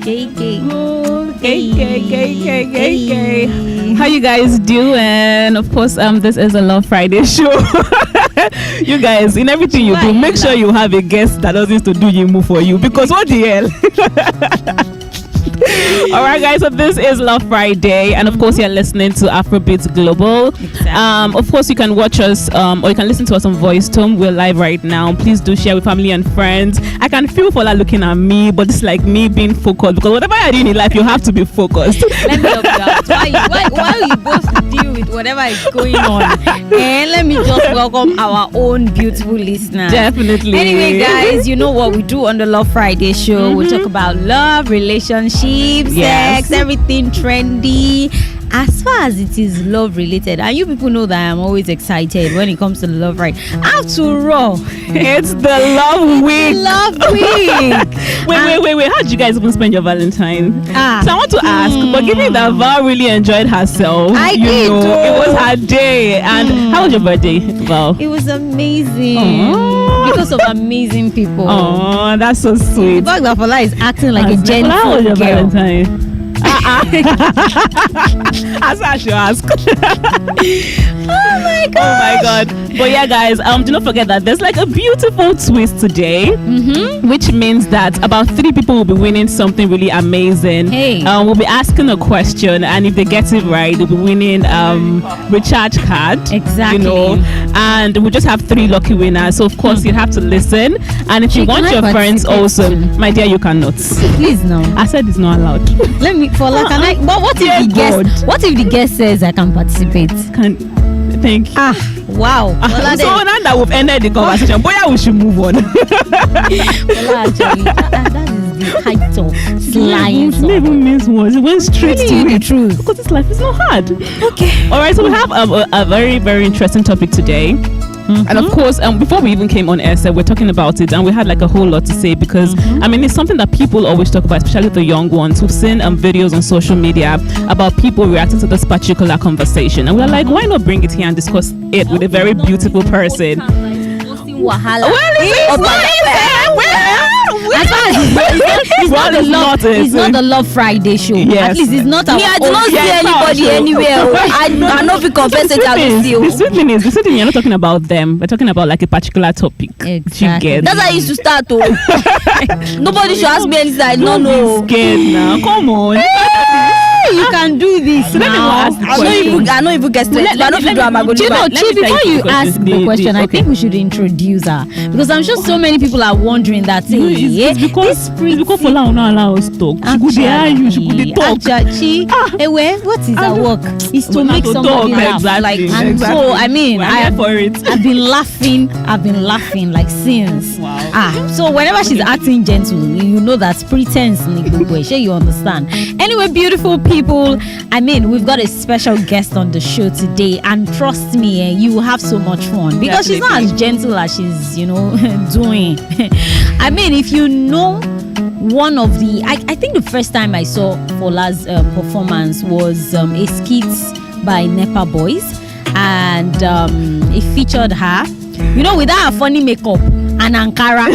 Gay. How you guys doing? Of course, this is a Love Friday show. You guys, in everything you do, make sure you have a guest that doesn't to do you move for you, because what the hell? All right, guys, so this is Love Friday, and of course you're listening to Afrobeatsglobal. Exactly. Of course you can watch us or you can listen to us on Voicetome. We're live right now. Please do share with family and friends. I can feel Fola looking at me, but it's like me being focused, because whatever you're doing in life, you have to be focused. Let me help you out. Why you both deal with whatever is going on? And let me just welcome our own beautiful listeners. Definitely. Anyway, guys, you know what we do on the Love Friday show. We talk about love, relationships, sex, everything trendy. As far as it is love related, and you people know that I'm always excited when it comes to the love, right? After all, it's the love week. Wait. How did you guys even spend your Valentine? So I want to ask, but given that Val really enjoyed herself, I did. It was her day. And how was your birthday, Val? It was amazing. Because of amazing people. Oh, that's so sweet. The fact that Fola is acting like a gentle How was your girl. Valentine? As I should ask. Oh my god. But yeah, guys, do not forget that there's like a beautiful twist today, which means that about 3 people will be winning something really amazing. Hey. We'll be asking a question, and if they get it right, they'll be winning recharge card. Exactly. You know, and we'll just have 3 lucky winners. So of course you have to listen, and if you want your friends also, my dear, you cannot. Please no. I said it's not allowed. Let me follow. Can I? But what if the guest? What if the guest says I can participate? Thank you. Wow. So now that we've ended the conversation, boy, we should move on. Actually, that is the height of lying. It never means words. It went straight to the truth. Because this life is not hard. Okay. All right. So we have a very, very interesting topic today. And of course, before we even came on air, we're talking about it, and we had like a whole lot to say, because I mean, it's something that people always talk about, especially the young ones who've seen videos on social media about people reacting to this particular conversation, and we're like, why not bring it here and discuss it with a very beautiful person? It's not the Love Friday show. Yes. At least it's not our I do not see anybody anywhere. I know if you confess it, I will see you. The sweet thing, you're not talking about them. We're talking about like a particular topic. Exactly. That's how I used to start. Nobody should ask me anything I don't know. Scared now. Come on. You can do this now. I know if you get straight. I don't feel I'm going to before you ask the question, I think we should introduce her, because I'm sure so many people are wondering that. It's because Fola will not allow us to talk. She could talk. What is her work? Is to make somebody laugh. Exactly. So I mean, I've been laughing like since. Wow. So whenever she's acting gentle, you know that's pretense. Sure, you understand. Anyway, beautiful people, I mean, we've got a special guest on the show today, and trust me, you will have so much fun, because she's not as gentle as she's, doing. I mean, if you know one of the, I think the first time I saw Fola's performance was a skit by Nepa Boys, and it featured her, with that funny makeup and Ankara.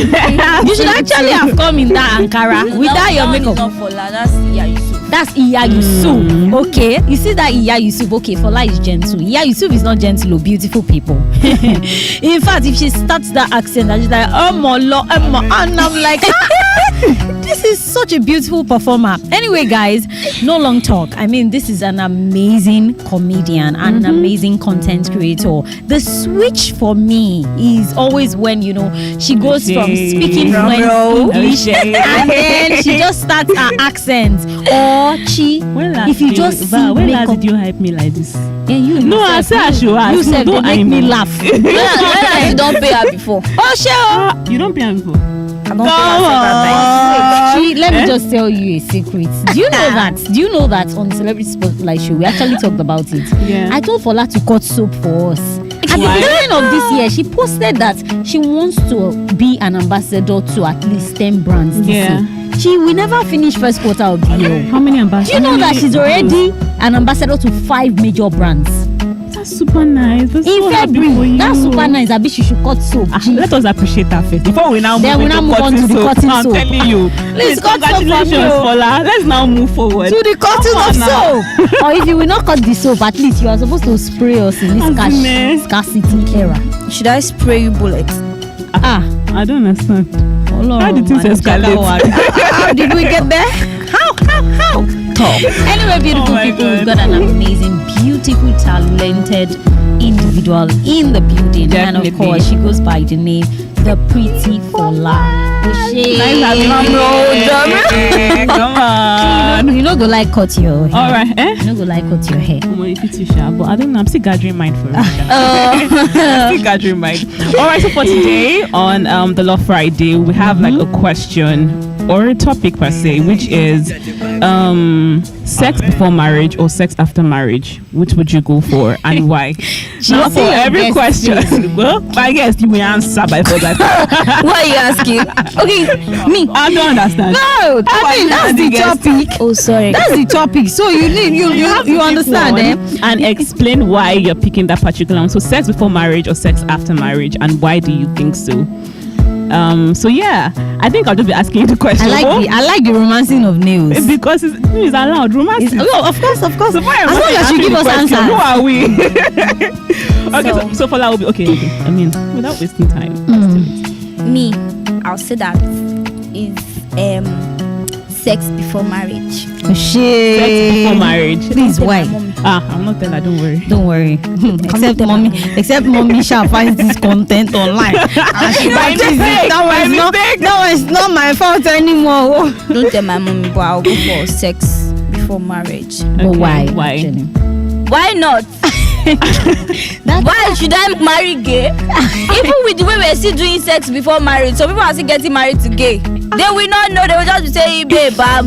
You should actually have come in that Ankara without your makeup. That's Iya Yusuf. Okay, you see that Iya Yusuf. Okay, Fola is gentle. Iya Yusuf is not gentle, beautiful people. In fact, if she starts that accent, and she's like, and I'm like, this is such a beautiful performer. Anyway, guys, no long talk. I mean, this is an amazing comedian and an amazing content creator. The switch for me is always when, she goes from speaking fluent English and then she just starts her accent. Or if you just see when last did you hype me like this? Yeah, you. No, I said I should ask. You said they make me laugh. When you don't pay her before. Oh, sure. You don't pay her before. I don't pay her. Let me just tell you a secret. Do you know that? On the Celebrity Spotlight show, we actually talked about it. Yeah. I told Fola to cut soap for us. At the beginning of this year, she posted that she wants to be an ambassador to at least 10 brands this year. She will never finish first quarter of the year. How many ambassadors? Do you know that she's already an ambassador to 5 major brands? That's super nice. That's In so happy for February, you. that's super nice. I bet she should cut soap. Let us appreciate that first before we now Then move we now into move on to the cutting I'm soap. telling you. Please cut soap from Congratulations, you. Fola. Let's now move forward. To the cutting Come of on now. soap. Or if you will not cut the soap, at least you are supposed to spray us in this Azime. scarcity era. Should I spray you bullets? I don't understand. Lord, How did things man, escalate? How did we get there? How? Anyway, beautiful Oh my people, we've God. got an amazing, beautiful, talented individual in the building. And of Definitely. course, she goes by the name The Pretty Fola. Nice having you. Come on. You know, go like cut your hair. All right. You know, go like cut your hair. I'm going to sharp, but I don't know. I'm still gathering mind for it. I'm still gathering mind. All right. So for today on the Love Friday, we have like a question or a topic per se, which is sex before marriage or sex after marriage. Which would you go for and why? Now for see your every guess, question, well, I guess you will answer by for that. What are you asking? Okay, me. I don't understand. No, I mean that's the topic. Oh, sorry. That's the topic. So you need you understand, eh? And explain why you're picking that particular one. So sex before marriage or sex after marriage, and why do you think so? So yeah, I think I'll just be asking you the question. I like the romancing of nails. Because it's allowed. Romance. Of course. So why am As I long as you asking give the us question? answers. Who are we? Okay, so Fola will be okay. I mean, without wasting time. Me, I'll say that is sex before marriage. Shit. Sex before marriage. Please, why? I'm not telling her. Don't worry. Don't worry. Except mommy shall find this content online. And she By purchases mistake, it. That was not my fault anymore. Don't tell my mommy, but I'll go for sex before marriage. But Okay, why? Why? actually? Why not? Why should I marry gay? Even with the way we're still doing sex before marriage, some people are still getting married to gay. They will not know. They will just be saying, "Babe, what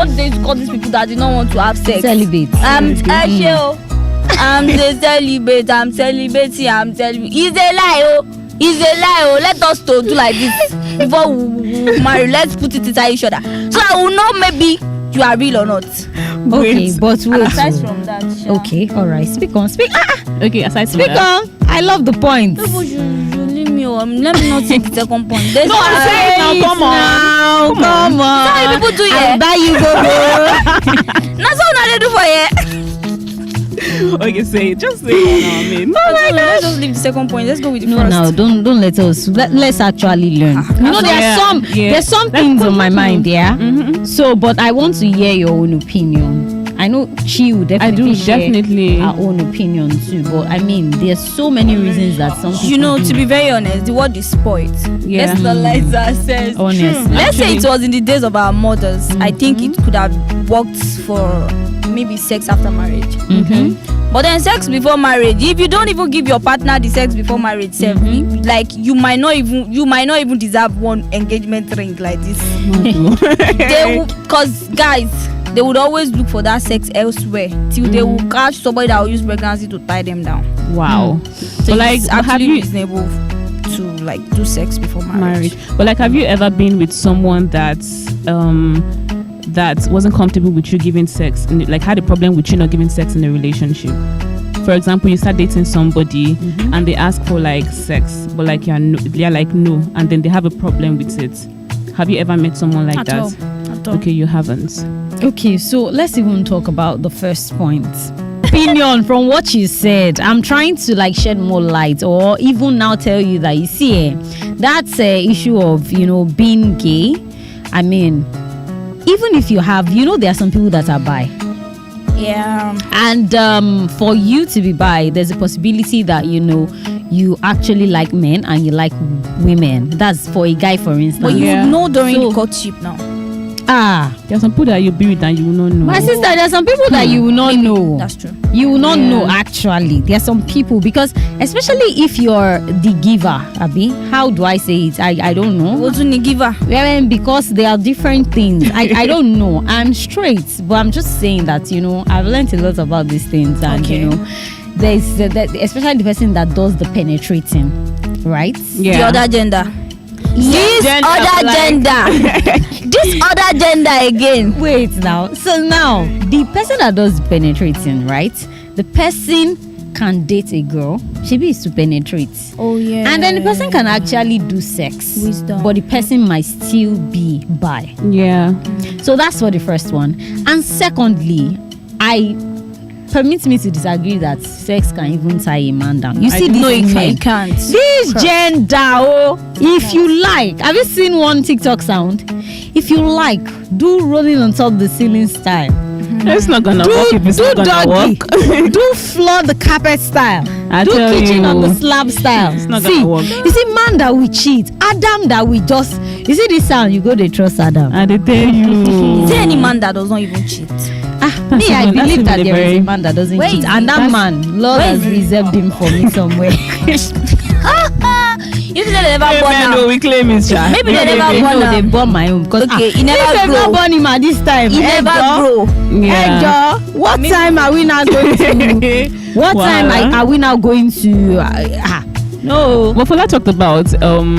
do they call these people that do not want to have sex? Celibate. I'm the celibate. I'm celibacy. I'm celibate. It's a lie, oh. It's a lie, oh. Let us to do like this before we marry. Let's put it inside each other, so I will know maybe you are real or not. Okay, but wait. Aside from that, Okay, all right. Speak on. Okay, aside from Speak that. on. I love the point. You leave me. Let me not take the second point. There's No, I'm saying now. Come on. How people do I'll it? buy you go. That's all they do for you. Okay, say it. Just say it now. I mean. Let's just leave the second point. Let's go with the No, first. no, don't let us. Let's actually learn. You know, there's some things on my mind, yeah. Mm-hmm. So, but I want to hear your own opinion. I know she will definitely share definitely. her own opinion too. But I mean, there's so many reasons that some people You know, do. to be very honest, the word is spoiled. Yeah. Let's not lie to ourselves. Honestly. Let's say it was in the days of our mothers. I think it could have worked for maybe sex after marriage. But then sex before marriage, if you don't even give your partner the sex before marriage, like you might not even deserve one engagement ring like this. Because guys, they would always look for that sex elsewhere till they will catch somebody that will use pregnancy to tie them down. Wow. So But like, it's have actually you reasonable to like do sex before marriage. But like, have you ever been with someone that's that wasn't comfortable with you giving sex, and like had a problem with you not giving sex in a relationship? For example, you start dating somebody and they ask for like sex, but like they're like no, and then they have a problem with it. Have you ever met someone like At that? all. At all. Okay, you haven't. Okay, so let's even talk about the first point. Opinion from what you said. I'm trying to like shed more light, or even now tell you that you see, that's a issue of being gay. I mean, even if you have, there are some people that are bi. Yeah. And for you to be bi, there's a possibility that you actually like men and you like women. That's for a guy, for instance. But you Yeah. would know during So- the courtship now. There are some people that you be with and you will not know. My sister, there are some people that you will not know. That's true. You will not Yeah. know actually. There are some people, because especially if you're the giver, Abi, how do I say it? I don't know. What's the giver? Well, because there are different things. I don't know. I'm straight, but I'm just saying that I've learned a lot about these things, and Okay. there's especially the person that does the penetrating, right? Yeah. The other gender. This Gender other like- gender. This other gender again. Wait now. So now, the person that does penetrating, right? The person can date a girl. She is to penetrate. Oh yeah. And then the person can actually do sex. Wisdom. But the person might still be bi. Yeah. So that's for the first one. And secondly, permit me to disagree that sex can even tie a man down. You see, no, these men, it can't. this gender, if you like, have you seen one TikTok sound? If you like, do rolling on top the ceiling style. It's not gonna work if it's not gonna work. Do floor the carpet style. I do tell kitchen you, on the slab style. it's not See, gonna work. you see, man that we cheat, Adam that we just. You see this sound? You go to trust Adam. I did tell you. Is there any man that does not even cheat? Me, I even- that's believe that even there is very- a man that doesn't Where cheat, is and he? that man, Lord Where has is he? reserved him for me somewhere. You say they never Hey, born man, now. no, we claim it, child. Maybe they No, never they, born no, they now. born my own because Okay, he never if they grow. not born him at this time. He never grow. Yeah. What time are we now going to? What Wow. time are we now going to? No. Well, Fola talked about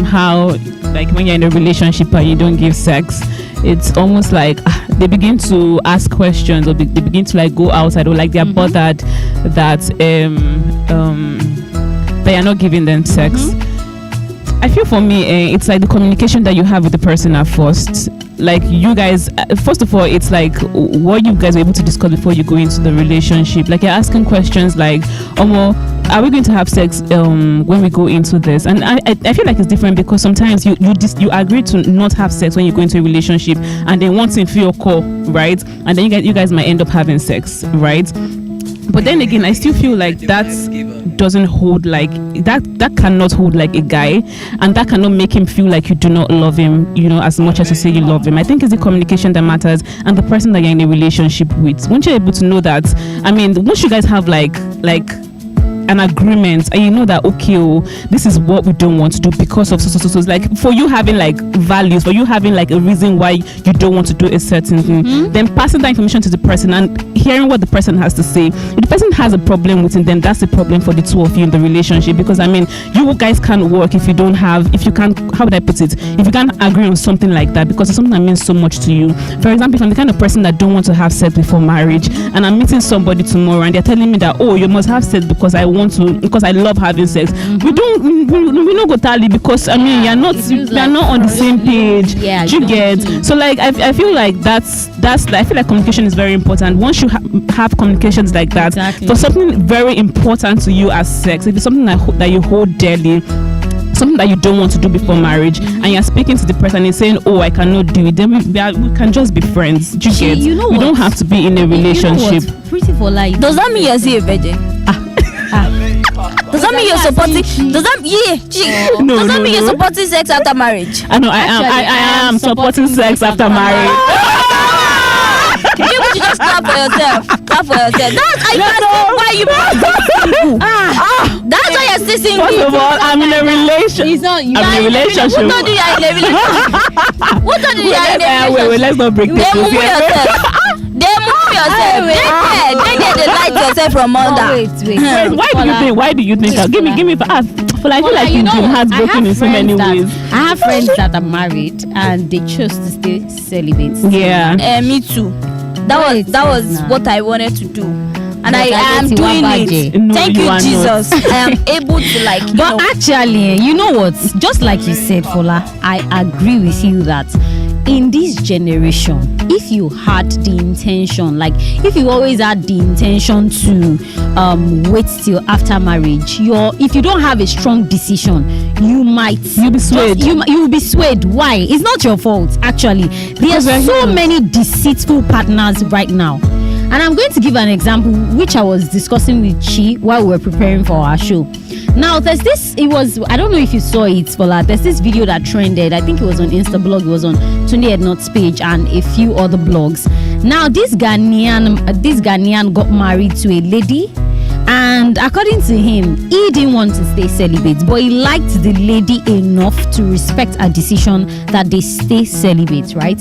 how, like, when you're in a relationship and you don't give sex, it's almost like they begin to ask questions, or they begin to like go outside, or like they're bothered that they are not giving them sex. I feel for me, it's like the communication that you have with the person at first. Like, you guys, first of all, it's like what you guys were able to discuss before you go into the relationship. Like, you're asking questions like, are we going to have sex when we go into this? And I feel like it's different because sometimes you agree to not have sex when you go into a relationship, and then once in feel call, right? And then you guys might end up having sex, right? But then again, I still feel like that doesn't hold, like that cannot hold like a guy, and that cannot make him feel like you do not love him, you know, as much as you say you love him. I think it's the communication that matters, and the person that you're in a relationship with. Once you're able to know that, I mean, once you guys have like an agreement, and you know that, okay, this is what we don't want to do because of so. It's like, for you having like values, for you having like a reason why you don't want to do a certain thing, then passing that information to the person and hearing what the person has to say. If the person has a problem with it, then that's a problem for the two of you in the relationship, because I mean, you guys can't work if you can't, how would I put it, if you can't agree on something like that, because it's something that means so much to you. For example, if I'm the kind of person that don't want to have sex before marriage, and I'm meeting somebody tomorrow and they're telling me that, oh, you must have sex because I love having sex. We don't go tally, because I mean, you're not on the same page. Yeah, you get. So like, I feel like that's I feel like communication is very important. Once you have communications like that, Exactly. for something very important to you as sex, if it's something that you hold dearly, something that you don't want to do before marriage, and you're speaking to the person and saying, oh, I cannot do it, then we can just be friends. You get? You know we what? don't have to be in a relationship. You know what? Pretty for life. Does that mean you're still a virgin? Does that mean you're supporting? Does that No, does that no, mean you're no. supporting sex after marriage? I know, I am supporting sex after marriage. You should just clap for yourself. Clap for yourself. That's I can't see why you. That's why you're still single. First of all, I'm in a relationship. It's not you. I'm in a relationship. Who told you you're in a relationship? Who told you you're in a relationship? Wait, let's not break this. They move yourself. They move yourself. They light yourself from under. Wait. Why do you think? Give me. For I feel like you you've know been what? heartbroken in so many ways. I have friends that are married and they chose to stay celibate. Yeah. Me too. That was what I wanted to do, and But I am guess you doing are it. virgin. No, Thank you you, are Jesus. I am able to like. But actually, you know what? Just like you said, Fola, I agree with you that in this generation, if you had the intention, like if you always had the intention to wait till after marriage, if you don't have a strong decision, you'll be swayed. You will be swayed. Why? It's not your fault. Actually, there are so many deceitful partners right now. And I'm going to give an example which I was discussing with Chi while we were preparing for our show. Now there's this, I don't know if you saw it, Fola, there's this video that trended. I think it was on Instablog, it was on Tunde Ednot's page and a few other blogs. Now this Ghanaian got married to a lady, and according to him, he didn't want to stay celibate, but he liked the lady enough to respect her decision that they stay celibate, right?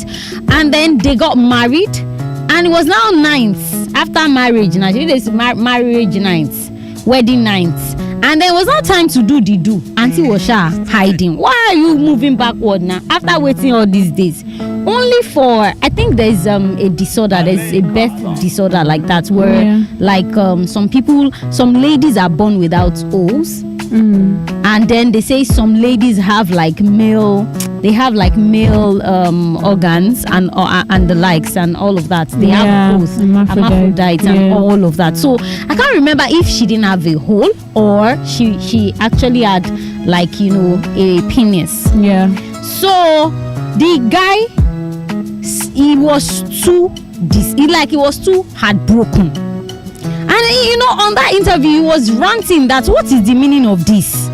And then they got married, and it was now nights after marriage. Now this marriage nights, wedding nights, And there was no time to do the do. Auntie was hiding. Why are you moving backward now? After waiting all these days. Only for, I think there's a disorder, there's a birth disorder like that where like some ladies are born without O's. And then they say some ladies have like male organs and the likes and all of that. They have both hermaphrodites and all of that. So I can't remember if she didn't have a hole or she actually had like a penis. So the guy, he was too heartbroken. And on that interview, he was ranting that what is the meaning of this?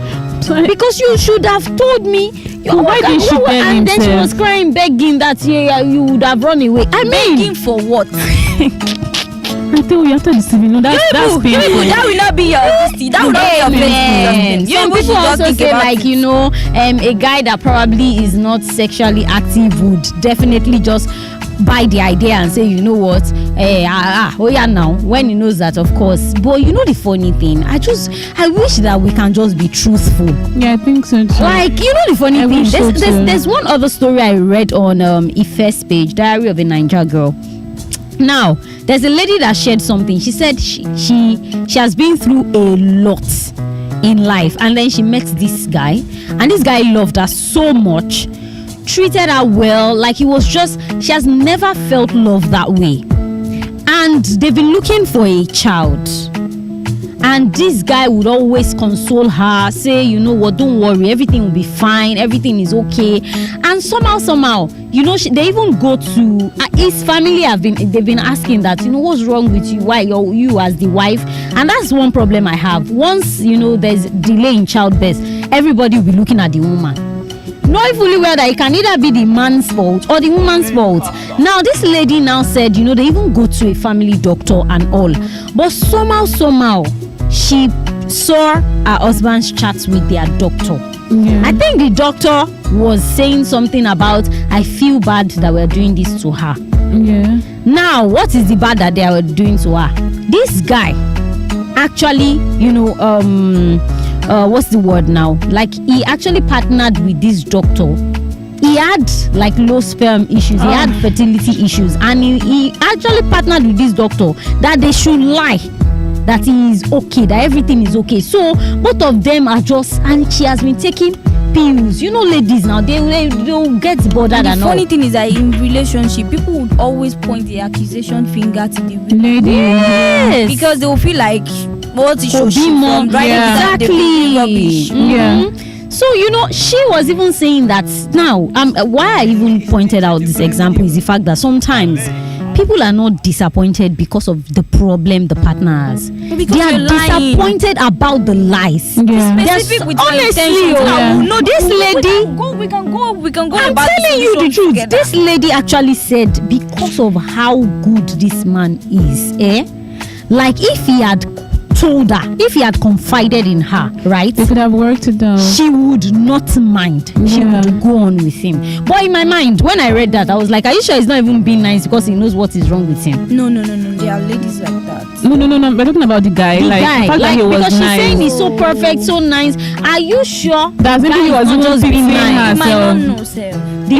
Because you should have told me. Why did she tell him? And then she was crying, begging that you would have run away. Begging for what? I tell you, after deceiving, that's painful. That will not be your honesty. That will not be your Some people also say like a guy that probably is not sexually active would definitely just buy the idea and say, you know what, now when he knows that, of course. But the funny thing, I wish that we can just be truthful. I think so too. Like the funny thing, there's one other story I read on Ife's page, Diary of a Niger Girl. Now there's a lady that shared something. She said she has been through a lot in life, and then she met this guy, and this guy loved her so much, treated her well, like she has never felt love that way. And they've been looking for a child, and this guy would always console her, say, you know what, don't worry, everything will be fine, everything is okay. And somehow they even go to his family. They've been asking that, what's wrong with you, why you as the wife. And that's one problem I have. Once there's delay in childbirth, everybody will be looking at the woman, knowing fully well that it can either be the man's fault or the woman's fault. Now this lady now said, they even go to a family doctor and all, but somehow she saw her husband's chats with their doctor. I think the doctor was saying something about, I feel bad that we're doing this to her. Now what is the bad that they are doing to her? This guy actually, what's the word now? Like, he actually partnered with this doctor. He had like low sperm issues, he had fertility issues, and he actually partnered with this doctor that they should lie that he is okay, that everything is okay. So both of them are just, and she has been taking pills. Ladies now, they'll get bothered. And the funny thing is that in relationship, people would always point the accusation finger to the women. Yes. Because they will feel like, what is she from? Exactly. So she was even saying that. Now why I even pointed out this example is the fact that sometimes people are not disappointed because of the problem the partner has. They are disappointed about the lies. Specific with honestly, this lady, we can go. I'm telling you the truth. Together. This lady actually said, because of how good this man is, like if he had told her, if he had confided in her, right, they could have worked it out. She would not mind. She would go on with him. But in my mind, when I read that, I was like, are you sure he's not even being nice because he knows what is wrong with him? No. There are ladies like that. No. We're talking about the guy. The fact that he was because nice. She's saying he's so perfect, so nice. Are you sure? That maybe he was not just being nice. You might not know, sir. He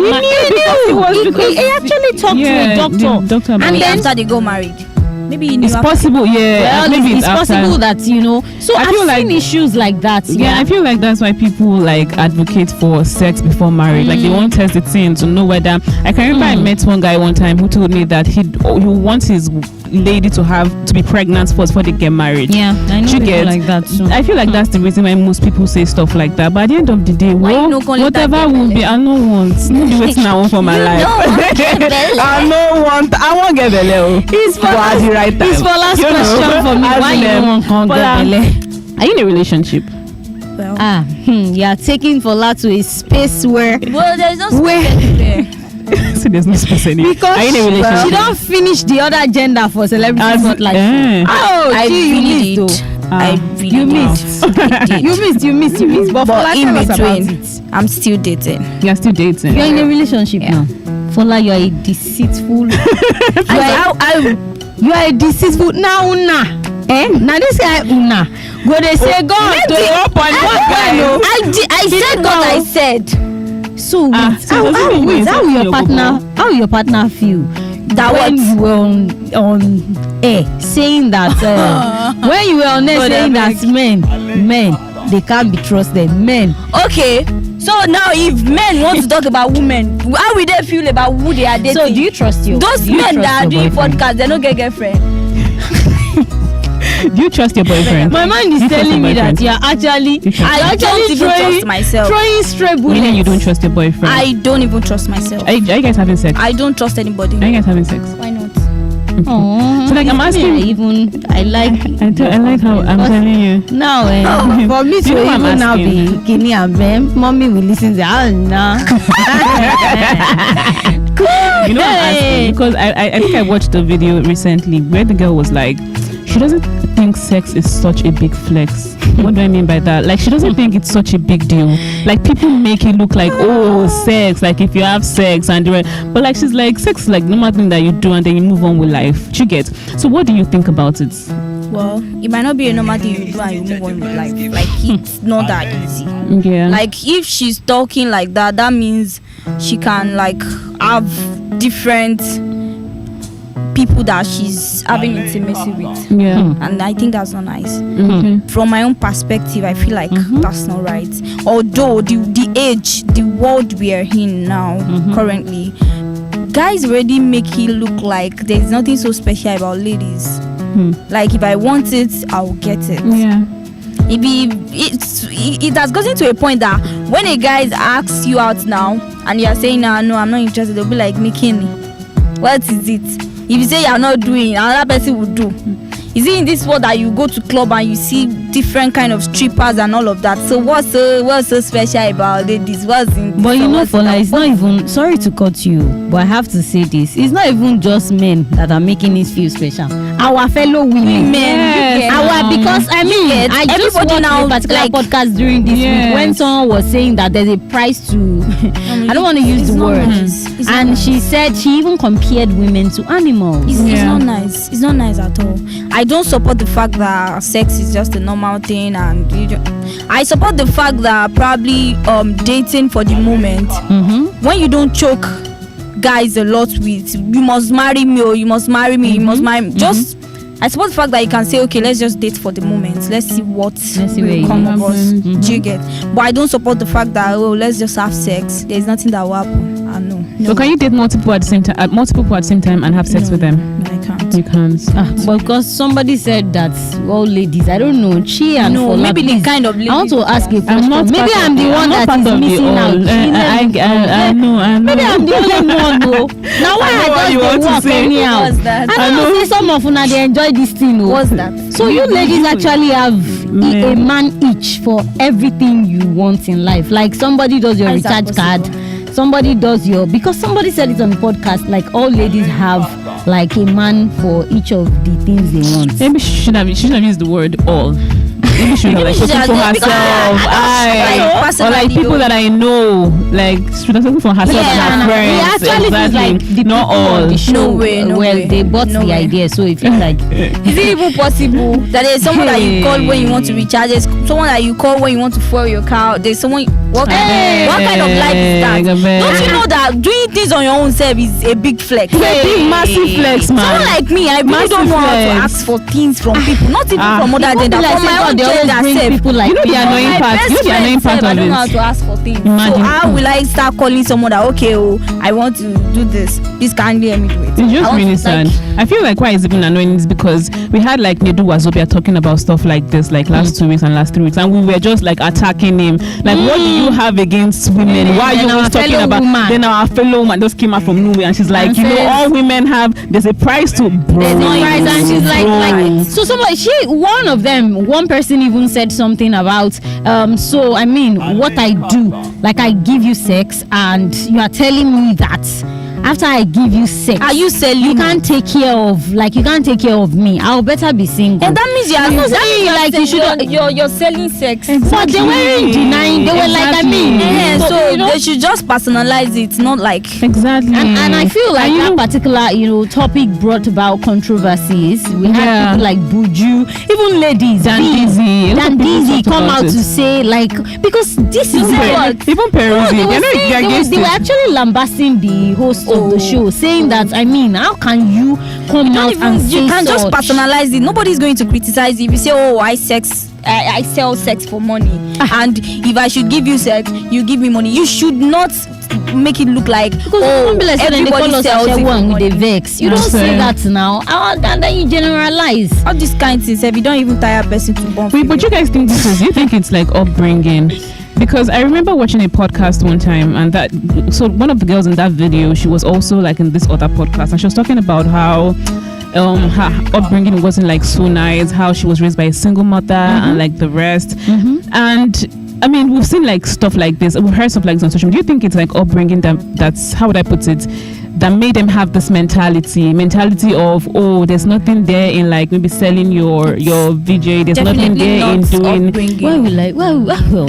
actually talked to a doctor. The doctor, and then after they go married. Maybe he knew it's possible, Well, maybe it's possible that So I've seen issues like that. I feel like that's why people like advocate for sex before marriage. Like they won't test the thing to know whether. I can remember I met one guy one time who told me that he wants his lady to be pregnant first before they get married. I know people like that too. I feel like that's the reason why most people say stuff like that. But at the end of the day, whatever will be, I don't want. No be waiting I want for my life. I won't get belly. It's for last question for me. Why you don't want to get belly? Are you in a relationship? Well, you are taking Fola to a space where there's no space there. So there's no space anymore. Because are you in a relationship? She don't finish the other gender for celebrity spotlight. You missed. You missed. But in between, I'm still dating. You're still dating. You're in a relationship now. Fola, you're a deceitful. You are a deceitful. Now. Now this guy una go they say God to your point. I said what I said. So how will your partner feel that when you were on air saying that when you were on air saying that men they can't be trusted, men. Okay, so now if men want to talk about women, how will they feel about who they are dating? So do you trust those men that are doing podcasts? They don't get girlfriend. Do you trust your boyfriend? My mind is telling me that you're actually trust myself. Throwing stray bullets. Meaning you don't trust your boyfriend? I don't even trust myself. Are you guys having sex? I don't trust anybody. Are you guys having sex? Why not? Oh, so like I'm asking. I like how I'm telling you. Now, for me to even now be Kini and Ben, mommy will listen to now. You know what I'm asking? Because I think I watched a video recently where the girl was like, she doesn't think sex is such a big flex. What do I mean by that? Like, she doesn't think it's such a big deal. Like, people make it look like, oh, sex, like if you have sex and do it. But like, she's like, sex is like normal thing that you do and then you move on with life. Do you get? So what do you think about it? Well, it might not be a normal thing you do and you move on with life. Like, it's not that easy. Yeah. Like, if she's talking like that, that means she can like have different people that she's having intimacy with. Yeah. And I think that's not nice. Okay. From my own perspective, I feel like that's not right. Although the age, the world we are in now, currently, guys already make it look like there's nothing so special about ladies. Like, if I want it, I'll get it. Yeah. It has gotten to a point that when a guy asks you out now and you are saying, no, I'm not interested, they'll be like, Mikini, what is it? If you say you are not doing, another person will do. Is it in this world that you go to club and you see different kind of strippers and all of that? So what's so special about ladies? What's in? But you know, Fola, it's not even. Sorry to cut you, but I have to say this: it's not even just men that are making it feel special. Our fellow women, because I mean, I just watched a particular podcast during this week when someone was saying that there's a price to. I don't want to use the word, and she said she even compared women to animals. It's not nice. It's not nice at all. I don't support the fact that sex is just a normal thing, and I support the fact that probably dating for the moment, when you don't choke guys a lot with you must marry me or you must marry me, you must marry me. Just I support the fact that you can say, okay, let's just date for the moment. Let's see what will come of us. Do you get? But I don't support the fact that let's just have sex. There's nothing that will happen. No. So can you date multiple at the same time? Multiple people at the same time and have sex with them? No, I can't. You can't. But because somebody said that all ladies, I don't know, Chi and Fola, maybe the kind of ladies. I want to ask a question. Maybe I'm the one that is missing out. I know. Maybe I'm the only one though. Now why I just walk anyhow? What's that? I know say some of una they enjoy this thing. What's that? So you ladies actually have a man each for everything you want in life. Like somebody does your recharge card. Somebody does because somebody said it on the podcast, like all ladies have like a man for each of the things they want. Maybe she shouldn't have used the word all. Maybe she should have like spoken for herself. Or like people that I know, like she should have spoken for herself and her friends. Actually, like the not all. The show, no way. They bought the idea, so it feels like. Is it even possible that there's someone that you call when you want to recharge? There's someone that you call when you want to fuel your car. There's someone. What kind of life is that? Don't you know that doing things on your own self is a big flex? It's a big massive flex, man. Someone like me, I really don't know how to ask for things from people, not even from other gender, from my own gender self. Like you know the annoying part. You know the annoying part of it. I don't know how to ask for things. Imagine. So how will I start calling someone that I want to do this? Please kindly let me do it. It's just really sad. I feel like why it's even annoying is because we had like Nedu Wazobia talking about stuff like this like last 2 weeks and last 3 weeks, and we were just like attacking him. Like, what do you have against women? Why are you always talking about? Then our fellow woman just came out from nowhere and she's like, all women have. There's a price to bro. There's a price, and she's like. So one person even said something about. So I mean, what I do, like I give you sex, and you are telling me that after I give you sex, Are you selling? you can't take care of me. I'll better be single. And that means you are I'm not saying like you should. you're selling sex. But they weren't denying. They were like, I mean, So you know, they should just personalize it, not like Exactly. and I feel like that particular, topic brought about controversies. We had people like Buju, even ladies, Dandizi come out to say like, because this is even Peruzzi, they were actually lambasting the host of the show, saying that, I mean, how can you come out and say you can just such? personalize it. Nobody's going to criticize you if you say, oh, I sell sex for money, and if I should give you sex, you give me money. You should not make it look like, everybody sells it for money. Vex. You don't say that now. And then you generalize. All these kind of things, if you don't even tire a person to bomb. Wait, but you guys think this is? You think it's like upbringing? Because I remember watching a podcast one time, and so one of the girls in that video, she was also like in this other podcast, and she was talking about how her upbringing wasn't like so nice, how she was raised by a single mother and like the rest. And I mean, we've seen like stuff like this, we've heard stuff like this on social media. Do you think it's like upbringing that's, how would I put it, that made them have this mentality of, oh, there's nothing there in like maybe selling your VJ, there's nothing there in doing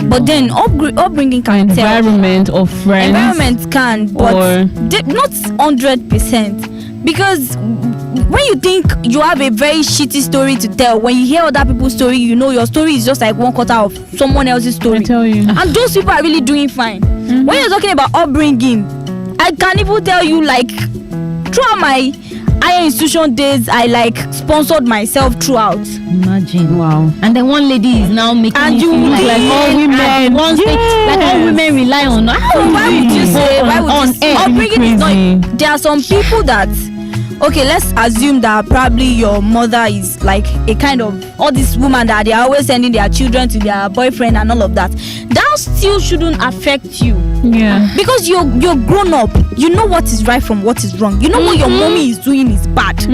but then upbringing can environment or friends, environment can, but not 100%, because when you think you have a very shitty story to tell, when you hear other people's story, your story is just like one quarter of someone else's story. I tell you. And those people are really doing fine. When you're talking about upbringing, I can even tell you, like, throughout my higher institution days, I like sponsored myself throughout. Imagine. Wow. And then one lady is now making And it you feel like all women, like all women rely on. Why would you say? Why would you say? Upbringing is not. There are some people that. Okay, let's assume that probably your mother is like a kind of all these women that they are always sending their children to their boyfriend and all of that. That still shouldn't affect you. Yeah. Because you're grown up. You know what is right from what is wrong. You know what your mommy is doing is bad.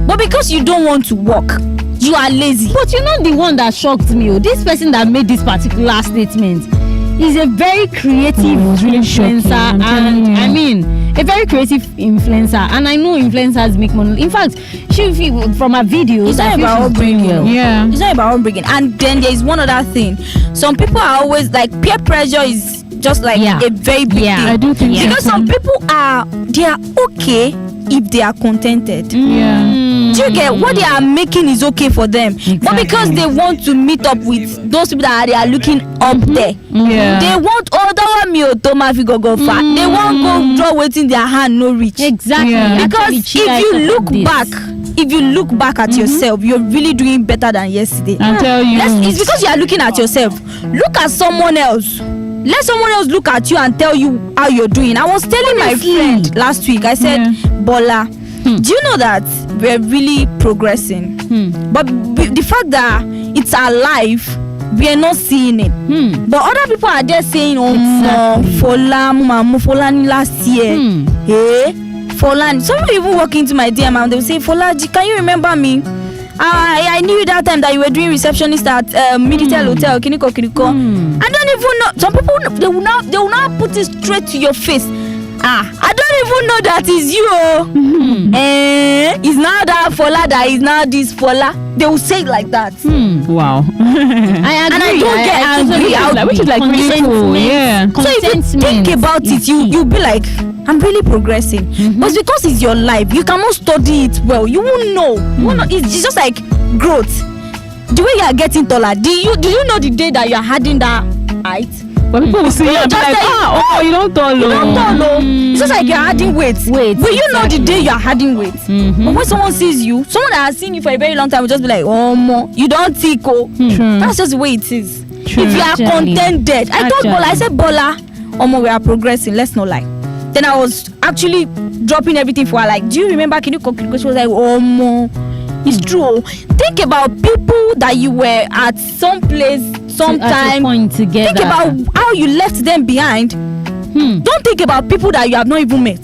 But because you don't want to work, you are lazy. But the one that shocked me, this person that made this particular statement is a very creative influencer, and I mean a very creative influencer, and I know influencers make money. In fact, she from her videos, it's not about upbringing. Yeah, it's not about upbringing. And then there is one other thing. Some people are always like, peer pressure is just like a very big thing. I do think because some people they are okay if they are contented. Do you get what they are making is okay for them? Exactly. But because they want to meet up with those people that they are looking up there, they want go far. They want go draw weight in their hand, no reach. Exactly. Because if you look back at yourself, you're really doing better than yesterday. I tell you, it's because you are looking at yourself. Look at someone else. Let someone else look at you and tell you how you're doing. I was telling my friend last week, I said, Bola, do you know that we're really progressing? But the fact that it's our life, we are not seeing it. But other people are there saying, Fola last year. Fola. Somebody even walk into my DM and they'll say, Fola, can you remember me? I knew that time that you were doing receptionist at Meditel Hotel, Kiniko. I don't even know. Some people they will now put it straight to your face. I don't even know that is you. It's now that Fola that is now this Fola. They will say it like that. Wow. I agree. And I don't get angry, which is like really cool. Yeah. So if you think about it, you'll be like, I'm really progressing. But because it's your life, you cannot study it well. You won't know. It's just like growth. The way you are getting taller. Do you know the day that you are adding that height? But people will see you and be like, you don't tall. It's just like you're adding weight. Will you know the day you're adding weight? But when someone sees you, someone that has seen you for a very long time will just be like, you don't tickle. That's just the way it is. True. If you are contented. I told Bola, I said, Bola, we are progressing. Let's not lie. Then I was actually dropping everything for her. Like, do you remember? Can you cook? She was like, it's true. Think about people that you were at some place, sometime. Think about how you left them behind. Don't think about people that you have not even met.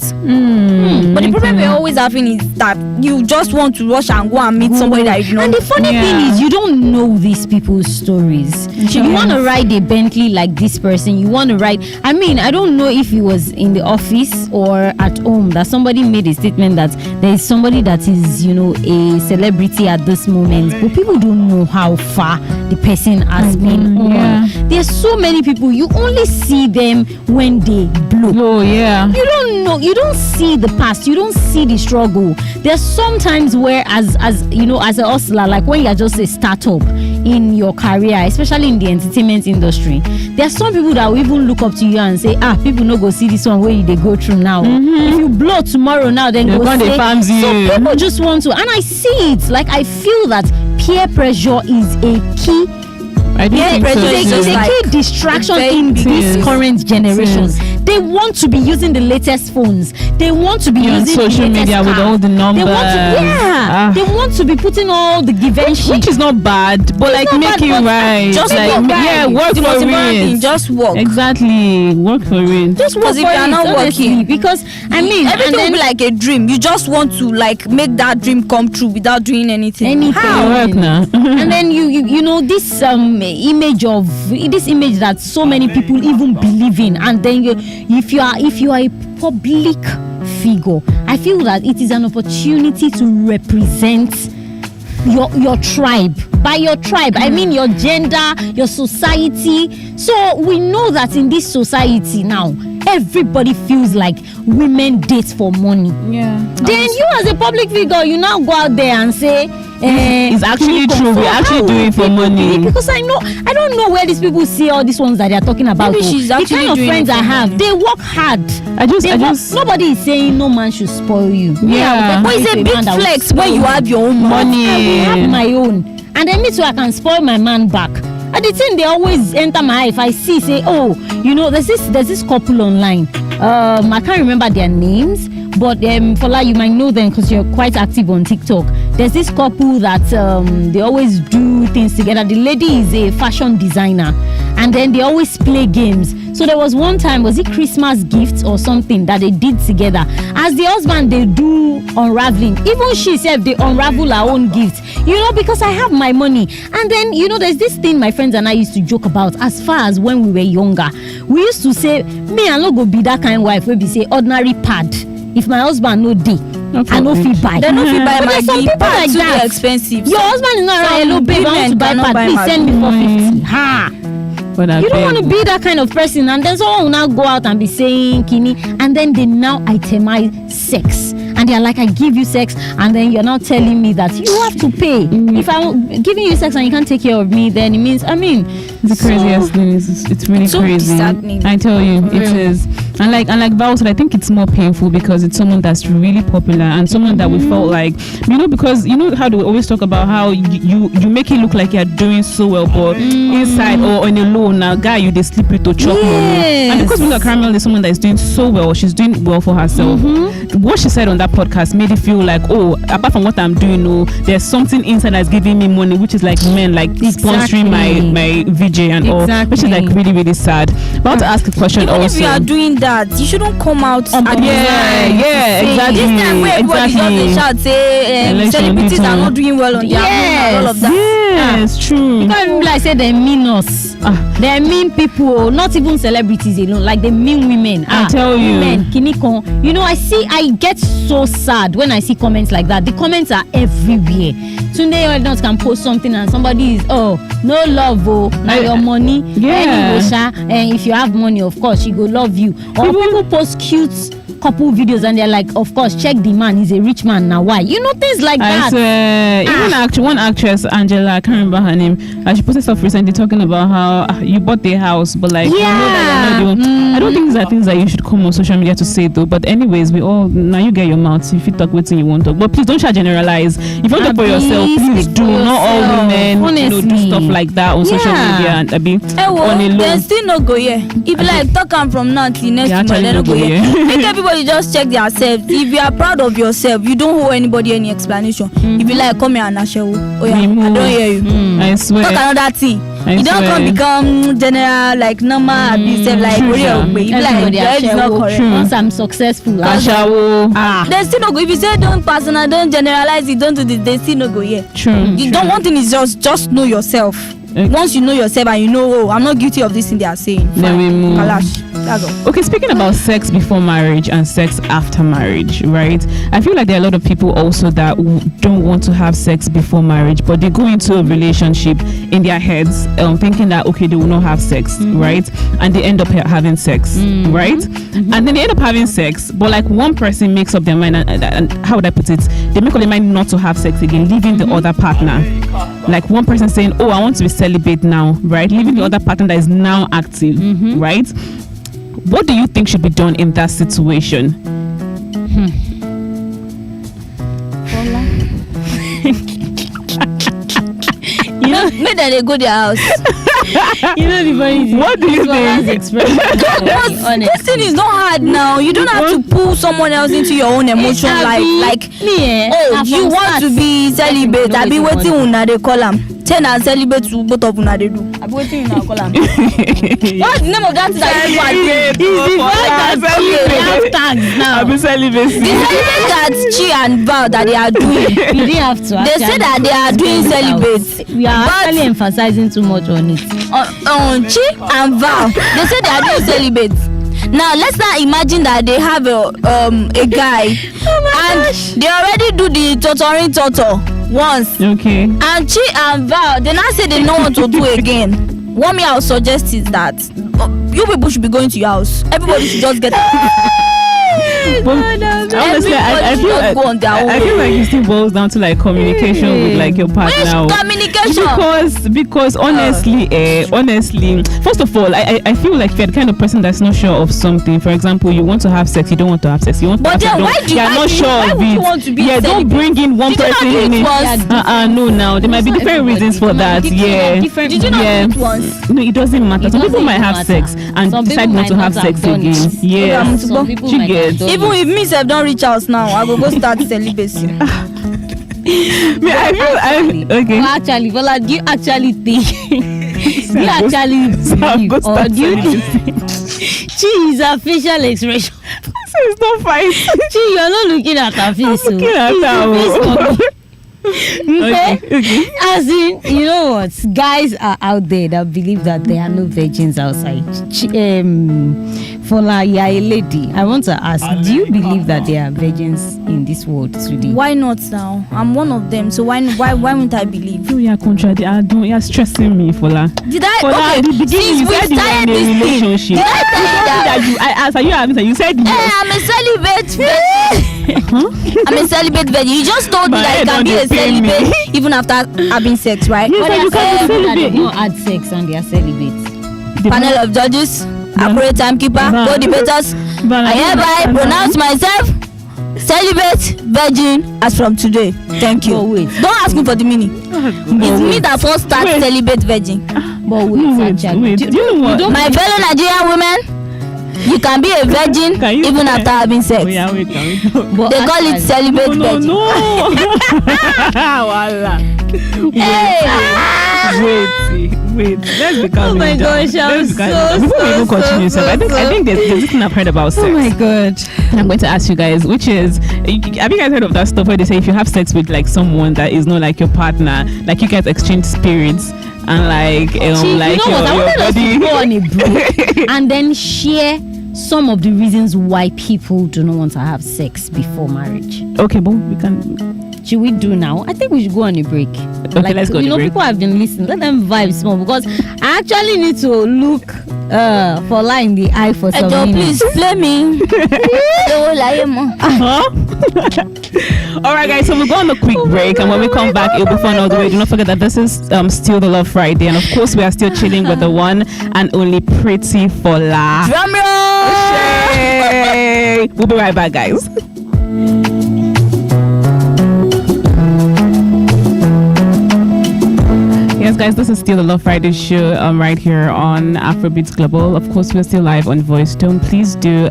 But the problem we're always having is that you just want to rush and go and meet somebody that you know. And the funny thing is, you don't know these people's stories. You want to ride a Bentley like this person. You want to ride. I mean, I don't know if it was in the office or at home that somebody made a statement that there is somebody that is, you know, a celebrity at this moment, but people don't know how far the person has been on. There's so many people, you only see them when they blow. Oh yeah. You don't know, you don't see the past, you don't see the struggle. There's sometimes where as you know, as a hustler, like when you're just a startup in your career, especially in the entertainment industry, there's some people that will even look up to you and say, people no go see this one where they go through now. If you blow tomorrow now, then go say. So people just want to, and I see it, like I feel that peer pressure is a key. It's a key distraction in this current generation. They want to be using the latest phones. They want to be using social media with all the numbers. They want to be putting all the givenchy, which is not bad, but like make it right. Just like work for it. Just work. Exactly, work for it. Just work for it. If you're not working, because I mean, everything will be like a dream. You just want to like make that dream come true without doing anything. How? Work now. And then you know this image that so many people even believe in, and then if you are a public figure, I feel that it is an opportunity to represent your tribe. By your tribe, I mean your gender, your society. So we know that in this society now, everybody feels like women date for money. Then you as a public figure, you now go out there and say, it's actually true. We actually do it for money. Because I don't know where these people see all these ones that they are talking about. Maybe she's the kind of friends I have, they work hard. Nobody is saying no man should spoil you. But it's a big flex when you have your own money. I will have my own, and then me too, I can spoil my man back. And the thing they always enter my eye, if I see, say, you know, there's this couple online. I can't remember their names, but Fola, you might know them because you're quite active on TikTok. There's this couple that they always do things together. The lady is a fashion designer, and then they always play games. So there was one time, was it Christmas gifts or something that they did together? As the husband, they do unraveling. Even she said they unravel her own gifts. You know, because I have my money. And then, you know, there's this thing my friends and I used to joke about as far as when we were younger. We used to say, me, I no go be that kind of wife where we say ordinary pad. If my husband no day, I no fit buy. They no fit buy my some people like that. Expensive. Your husband is not around. Hello, babe, I want to buy pad. Please send me 450. Ha. You don't want to be that kind of person, and then someone will now go out and be saying kini, and then they now itemize sex, and they're like, I give you sex, and then you're now telling me that you have to pay. If I'm giving you sex and you can't take care of me, then it means, I mean, the craziest thing is it's really so crazy. Disheartening. I tell you, it is. And like Val said, I think it's more painful because it's someone that's really popular and someone that we felt like, you know, because you know how they always talk about how you make it look like you're doing so well, but inside or on a low now, guy, you they sleep with to chop money. And because Mila Caramel is someone that is doing so well, she's doing well for herself. What she said on that podcast made it feel like, apart from what I'm doing, there's something inside that's giving me money, which is like men like sponsoring my VJ and all, which is like really, really sad. But I want to ask a question. Even also, if you are doing that, you shouldn't come out exactly. This time where everybody just shout, say celebrities are not doing well on their own and all of that. Yes, true. You can't like say they mean us. They mean people, not even celebrities alone. Like they mean women. I tell you, women, kinikon. You know, I get so sad when I see comments like that. The comments are everywhere. Tunde Ednot can post something and somebody is no love, now your money. And if you have money, of course she go love you. Or people post cute couple videos and they're like, of course, check the man, he's a rich man now. Why? You know, things like that. Even one actress, Angela, I can't remember her name, she posted stuff recently talking about how you bought the house, but like you know that you're not doing. I don't think these are things that you should come on social media to say though. But anyways, we all now you get your mouth if you talk what you want to talk. But please don't generalize. If you want to talk for yourself, please do. Not all women do stuff like that on social media and on a low. Then still no go here. If like talk am from now till next month, then no go here. Make everybody just check themselves. If you are proud of yourself, you don't owe anybody any explanation. If you like, come here and I don't hear you. I swear. Talk another thing. You don't come become general like normal abuse like everybody is not correct. Once I'm successful, they still no go. If you say don't personal, don't generalize it, don't do this, they still no go here. You don't. One thing is just know yourself. Once you know yourself and you know, I'm not guilty of this thing they are saying. Then we move. Kalash. That's all. Okay, speaking about sex before marriage and sex after marriage, right? I feel like there are a lot of people also that don't want to have sex before marriage, but they go into a relationship in their heads thinking that, okay, they will not have sex, right? And they end up having sex, right? And then they end up having sex, but like one person makes up their mind, and how would I put it? They make up their mind not to have sex again, leaving the other partner. Like one person saying, oh, I want to be celibate now, right? Leaving the other partner that is now active, right? What do you think should be done in that situation? You know, maybe they go to their house. You know the funny thing. What do you think? This thing is not hard now. You don't have to pull someone else into your own emotional life. Like, oh, you want to be celibate. I be waiting una they call them. Ten and celibate to both of una they do. I be waiting una call them. What's the name of that that you are doing? now. I be celibacy. The celibate that Chi and Val that they are doing. You didn't have to. They say that they are doing celibate. We are actually emphasizing too much on it. Chi and Val, they say they are doing celibate. Now let's not imagine that they have a guy and they already do the totoring toto once. Okay. And Chi and Val, they now say they don't want to do again. What me I would suggest is that you people should be going to your house. Everybody should just get honestly, I feel like it still boils down to like communication with like your partner. Which communication? Because honestly, first of all, I feel like you're the kind of person that's not sure of something. For example, you want to have sex, you don't want to have sex. You want to have sex, you're not sure of it. Don't bring in one person in it. No, now there might be different reasons for that. Yeah. Did you not do it once? No, it doesn't matter. Some people might have sex and decide not to have sex again. Yeah. Some people might have done even if me self don't reach out now, I will go start celibacy. Okay. Well, actually, Vola, do you actually think? Do you actually believe, or do you think? She is a facial expression. It's not fine. She, you're not looking at her face. I'm looking at her. Okay. As in, you know what? Guys are out there that believe that there are no virgins outside. Fola, you're a lady. I want to ask, do you believe that there are virgins in this world today? Why not now? I'm one of them, so why won't I believe? You are contradicting. You're stressing me, Fola. Did I? Fola, okay. at the beginning, you said you were in a relationship. Did I tell you that? I asked, are you having sex? You said yes. I'm a celibate virgin. I'm a celibate virgin. You just told me that you can be a celibate even after having sex, right? Yes, you can be celibate. They don't had sex and they are celibates. Panel of judges, accurate timekeeper, co-debaters. I hereby pronounce myself celibate virgin as from today. Thank you. Wait. Don't ask me for the meaning. It's me that first start celibate virgin. But wait. Do you know what? My fellow Nigerian women, you can be a virgin even after having sex. Wait. They call it celibate virgin. No. Voila. Wait. Let's become. Oh my gosh, I'm so before we even continue, I think there's this thing I've heard about sex. Oh my god. And I'm going to ask you guys, which is, have you guys heard of that stuff where they say if you have sex with like someone that is not like your partner, like you guys exchange spirits and like you know what? I wanted us to go on a break and then share some of the reasons why people do not want to have sex before marriage. Okay, but we can. Should we do now? I think we should go on a break. Okay, let's go on a break. People have been listening. Let them vibe small because I actually need to look for lie in the eye for some minutes. Please play me. All right, guys. So we'll go on a quick break, and when we come back, it'll be fun all the way. Do not forget that this is still the Love Friday, and of course, we are still chilling with the one and only Pretty Fola. Drum roll! We'll be right back, guys. Yes, guys, this is still the Love Friday show right here on Afrobeatsglobal. Of course, we're still live on Voicetome. Please do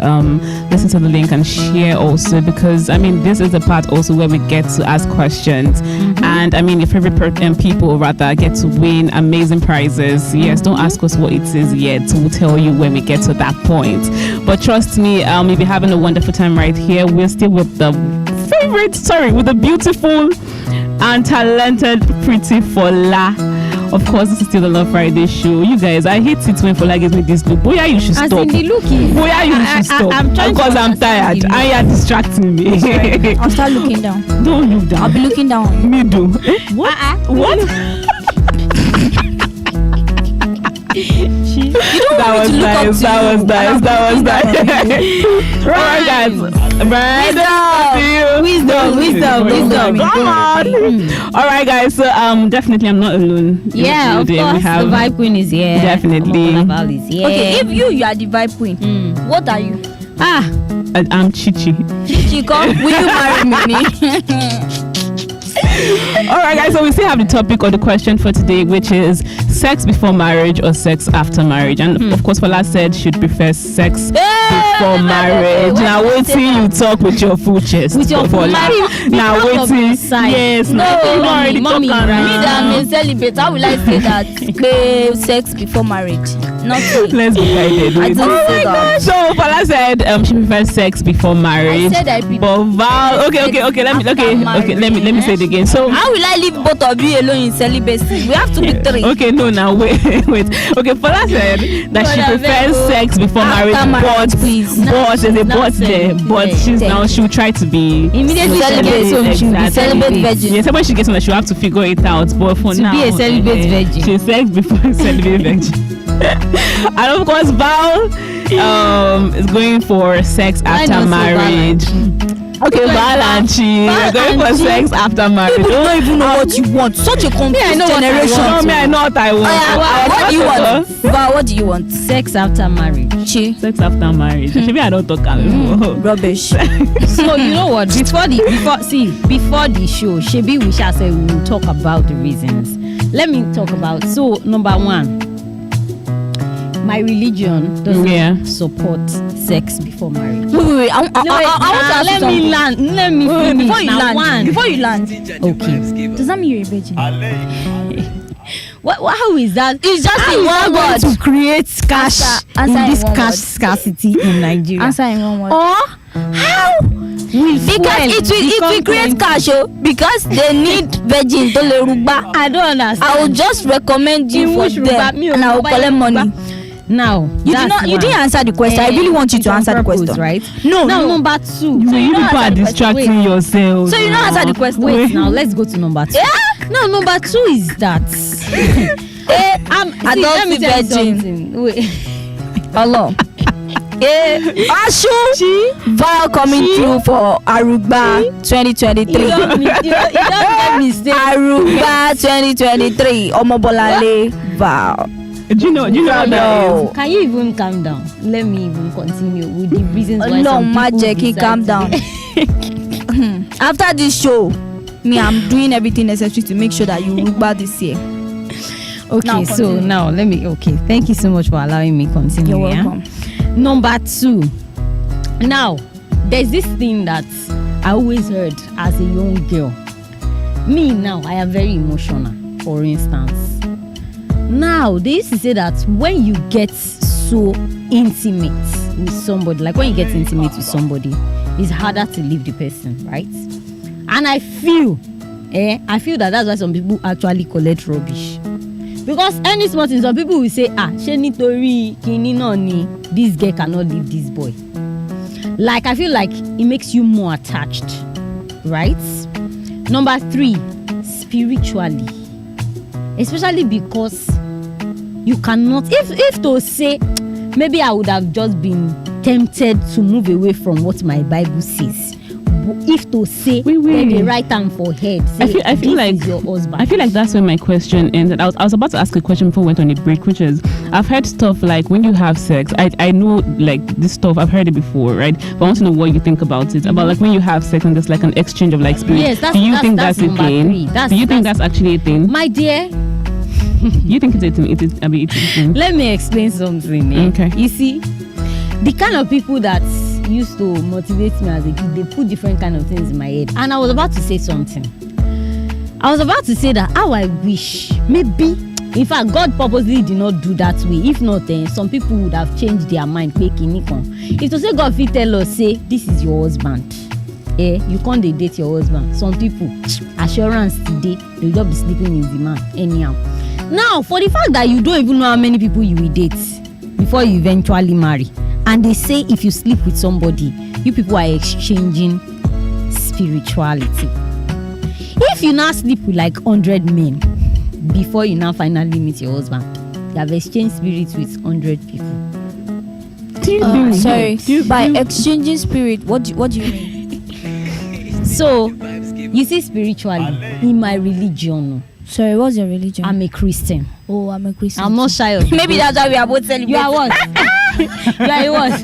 listen to the link and share also, because I mean, this is the part also where we get to ask questions. And I mean, your favorite people rather get to win amazing prizes. Yes, don't ask us what it is yet. We'll tell you when we get to that point. But trust me, we'll be having a wonderful time right here. We're still with the beautiful and talented pretty Fola. Of course, this is still the Love Friday show. You guys, I hate it when Fola gives me this look. Boya, you should stop. Boya, you should stop. Because I'm tired and you're distracting me. I'll start looking down. Don't look down. I'll be looking down. Me do. What? What? That was nice. Alright, guys. Wisdom. Come on. Alright, guys. So definitely I'm not alone. Yeah, of course. The vibe queen is here. Definitely. Okay, if you are the vibe queen, what are you? I'm Chichi. Chichi, come. Will you marry me? Alright, guys, so we still have the topic or the question for today, which is sex before marriage or sex after marriage. And of course, Fola said she'd prefer sex before marriage. Now wait till you talk with your full chest. With your full chest. Now wait till. Yes, mommy, me that I'm a celibate. How will I say that? Sex before marriage. Not so. Let's be guided. I didn't say that. So Fola said she prefers sex before marriage. I said I prefer. But Val, okay. Let me say it again. So how will I leave both of you alone in celibacy? We have to be three. Okay, no, now wait. Okay, Fola said that she prefers sex before marriage, but she'll try to be immediately celibate virgin. Yeah, so when she gets on, she'll have to figure it out. But for now, be a celibate virgin. She's sex before celibate virgin. And of course, Val is going for sex after marriage. Okay, Val and Chi, we're going for sex after marriage. You don't even know what you want. Such a confused generation. I know what I want. What do you want? Val, what do you want? Sex after marriage. Chi. Sex after marriage. Maybe I don't talk rubbish. So you know what? Before the show, Shebi we shall say we will talk about the reasons. Let me talk about. So number one, my religion doesn't support sex before marriage. Wait. I want to let me land. Let me finish. Before you land. Okay. Does that mean you're a virgin? How is that? It's just in one word to create cash in this cash scarcity in Nigeria. Answer in one word. Or how? Because it will create cash, because they need virgin to lerugba. I don't understand. I will just recommend you for them, and I will collect money. Now you didn't answer the question. I really want you to answer the question, right? No. Number two. So you people are distracting yourselves. So you don't answer the question. Wait, now let's go to number two. Yeah? No, number two is that let me tell you something. Wait. Hello. Ashu Val coming through for Aruba 2023. You don't get me say Aruba 2023. Omobolale Val. Do you know what that is? Can you even calm down? Let me even continue with the reasons why no, some Magic, calm down. After this show, I'm doing everything necessary to make sure that you Aruba this year. Okay, thank you so much for allowing me to continue. You're welcome. Number two. Now, there's this thing that I always heard as a young girl. Me now, I am very emotional, for instance. Now, they used to say that when you get so intimate with somebody, like when you get intimate with somebody, it's harder to leave the person, right? And I feel that that's why some people actually collect rubbish. Because any small thing, some people will say, this girl cannot leave this boy. Like, I feel like it makes you more attached, right? Number three, spiritually. Especially because you cannot, if to say, maybe I would have just been tempted to move away from what my Bible says. If to say the right hand for head, say I feel like your husband. I feel like that's where my question ended. I was about to ask a question before we went on a break, which is I've heard stuff like when you have sex. I know like this stuff, I've heard it before, right? But I want to know what you think about it. About like when you have sex and there's like an exchange of like spirit. Yes, do you think that's a thing? Do you think that's actually a thing? My dear, You think it's a thing? Let me explain something. Okay. You see, the kind of people that used to motivate me as a kid, they put different kind of things in my head. And I was about to say something. I was about to say that how I wish, maybe, in fact, God purposely did not do that way. If not, some people would have changed their mind. If to say God fit tell us, say, this is your husband. You can't date your husband. Some people, assurance today, they'll just be sleeping in the man anyhow. Now, for the fact that you don't even know how many people you will date before you eventually marry, and they say if you sleep with somebody, you people are exchanging spirituality. If you now sleep with like 100 men before you now finally meet your husband, you have exchanged spirits with 100 people. By exchanging spirit, what do you mean? So, you see, spiritually, in my religion. Sorry, what's your religion? I'm a Christian. Oh, I'm a Christian. I'm not shy of Maybe that's why we are both celebrating. You are what? You are what?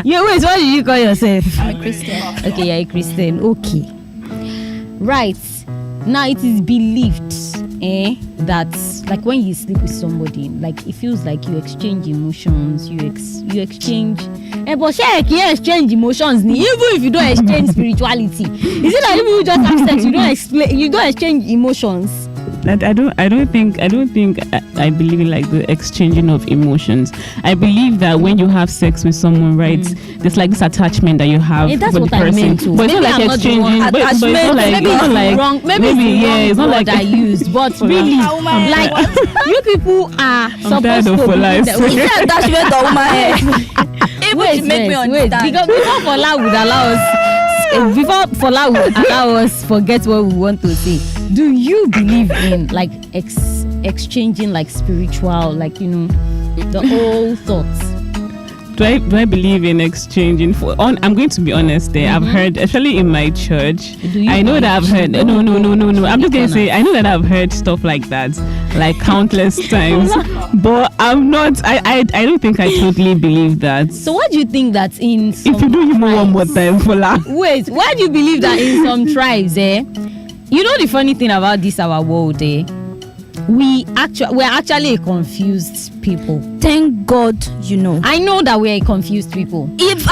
Wait, what do you call yourself? I'm a Christian. Okay, you're a Christian. Okay. Right. Now, it is believed that like when you sleep with somebody, like it feels like you exchange emotions, you exchange but you exchange emotions even if you don't exchange spirituality. Is it like you just have sex, you don't exchange emotions? I don't think I believe in like the exchanging of emotions. I believe that when you have sex with someone, right, there's like this attachment that you have that's for what the person. I meant to. But it's not like exchanging. But it's not like wrong. Maybe it's not like I used. But really, like you people are supposed to be attachment of my head. Wait, make me understand. Because before Fola would allow us forget what we want to say. Do you believe in like exchanging like spiritual, like the whole thoughts? Do I believe in exchanging? I'm going to be honest there. I've heard, especially in my church, I know that I've heard. No. I'm just going to say, I know that I've heard stuff like that, like countless times. But I'm not. I don't think I totally believe that. So what do you think that in some if you do, you know one more time, Fola. Wait, why do you believe that in some tribes, You know the funny thing about this our world, we're actually a confused people. Thank God, I know that we're a confused people. If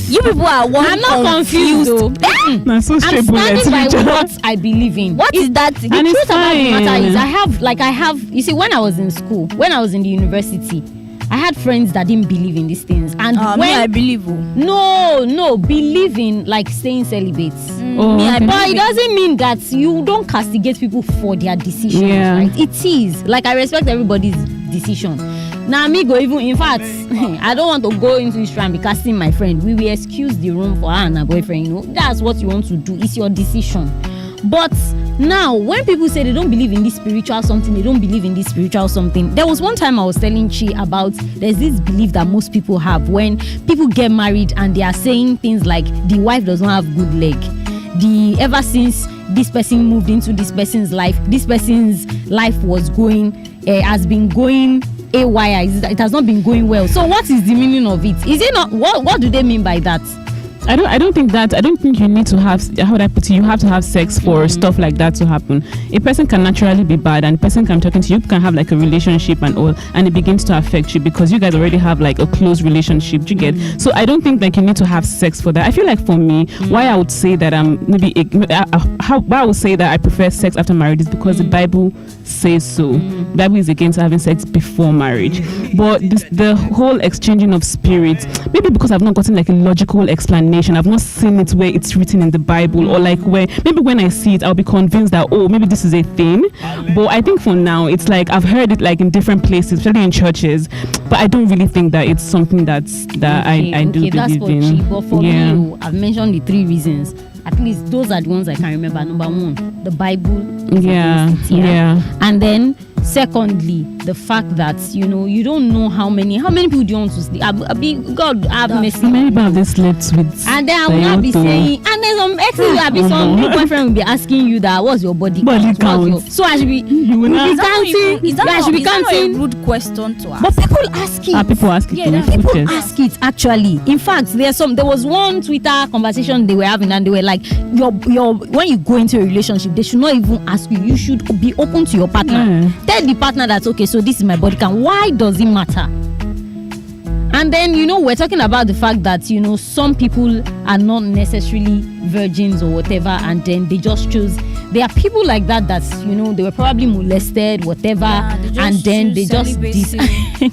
you people are one. I'm not confused though. I'm standing by what I believe in. What is that? The truth about the matter is I have you see, when I was in school, when I was in the university, I had friends that didn't believe in these things, and when I believe. No, believe in like staying celibate. But it doesn't mean that you don't castigate people for their decisions, right? It is like I respect everybody's decision. Now, me go even, in fact, I don't want to go into history and be casting my friend. We will excuse the room for her and her boyfriend. That's what you want to do. It's your decision. But now, when people say they don't believe in this spiritual something, there was one time I was telling Chi about there's this belief that most people have when people get married and they are saying things like the wife does not have good leg. Ever since this person moved into this person's life was has been going AYI. It has not been going well. So what is the meaning of it? Is it not? What do they mean by that? I don't think you need to have, how would I put it, you have to have sex for stuff like that to happen. A person can naturally be bad and a person can talking to you, can have like a relationship and all, and it begins to affect you because you guys already have like a close relationship. You get? So I don't think like you need to have sex for that. I feel like for me, why I would say that why I would say that I prefer sex after marriage is because the Bible says so. The Bible is against having sex before marriage. But the whole exchanging of spirits, maybe because I've not gotten like a logical explanation. I've not seen it where it's written in the Bible, or like where maybe when I see it I'll be convinced that maybe this is a thing. But I think for now it's like I've heard it like in different places, especially in churches, but I don't really think that it's something I do believe in. But for me, I've mentioned the 3 reasons. At least those are the ones I can remember. Number 1, the Bible. Yeah. And then Secondly, the fact that you don't know how many people do you want to sleep. God have mercy. How many people have they slept with? And then I will not be saying, and then some exes will be some new boyfriend will be asking you that what's your body count? So I should be counting. I should be counting. A rude question to ask? But people ask it. People ask it. Yeah, people ask it actually. In fact, there was one Twitter conversation they were having, and they were like, your when you go into a relationship, they should not even ask you. You should be open to your partner. Tell the partner that okay, so this is my body count. Why does it matter? And then we're talking about the fact that some people are not necessarily virgins or whatever, and then they just choose. There are people like that they were probably molested, whatever, and then they just the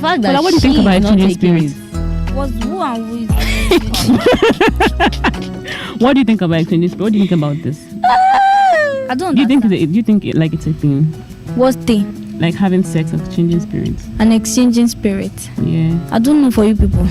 fact that what do you think about exchanging spirits? Who and who is What do you think about exchanging spirits? What do you think about this? I don't. Do you think it's a thing? What thing? Like having sex and exchanging spirits? An exchanging spirit. Yeah. I don't know for you people.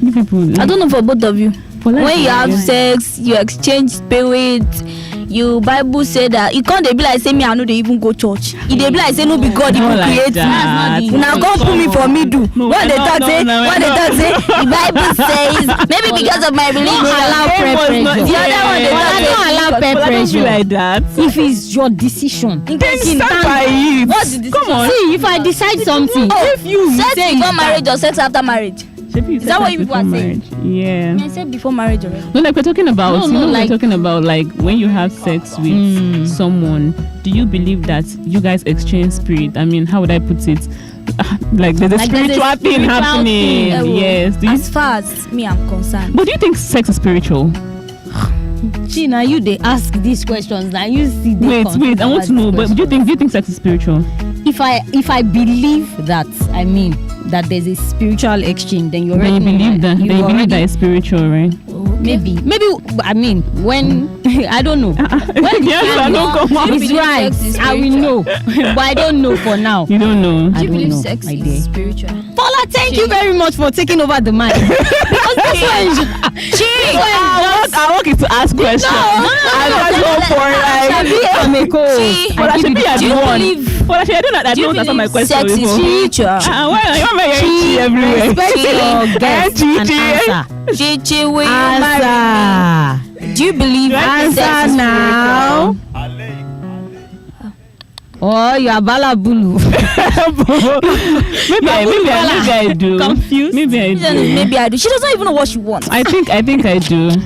You people. I don't know for both of you. When you have sex, you exchange spirits. You Bible say that you can't be like say me I know they even go church. If they be like say no be God even create me. Now God put me for me do. What they talk say? The Bible says maybe because of my religion. Allow peer pressure. The other one they don't allow peer pressure like that. If it's your decision, Then stand by it. What's the decision? Come on. See, if I decide something, if you sex say before marriage or sex after marriage? Is that what you people are saying? Yeah. I said before marriage already. No, like we're talking about. we're talking about like when you have sex with someone. Do you believe that you guys exchange spirit? I mean, how would I put it? Like there's a spiritual thing happening. Yes. As far as me I'm concerned. But do you think sex is spiritual? Now you they ask these questions. Now you see. Wait. I want to know. But do you think sex is spiritual? If I believe that, I mean that there's a spiritual exchange, then you already believe that. You believe that it's spiritual, right? Maybe. I mean, when I don't know. When it's right, I will know, but I don't know for now. You don't know. Do you believe sex is spiritual? Paula, thank you very much for taking over the mic. Because this one, I want you to ask questions. I don't go for Do you believe sex is spiritual? Why are you marrying everywhere? Respect your guest and answer. Chichi, will you marry me? Do you believe sex is now? Oh, you are balabulu. maybe I do. Confused? Maybe I do. She doesn't even know what she wants. I think I do.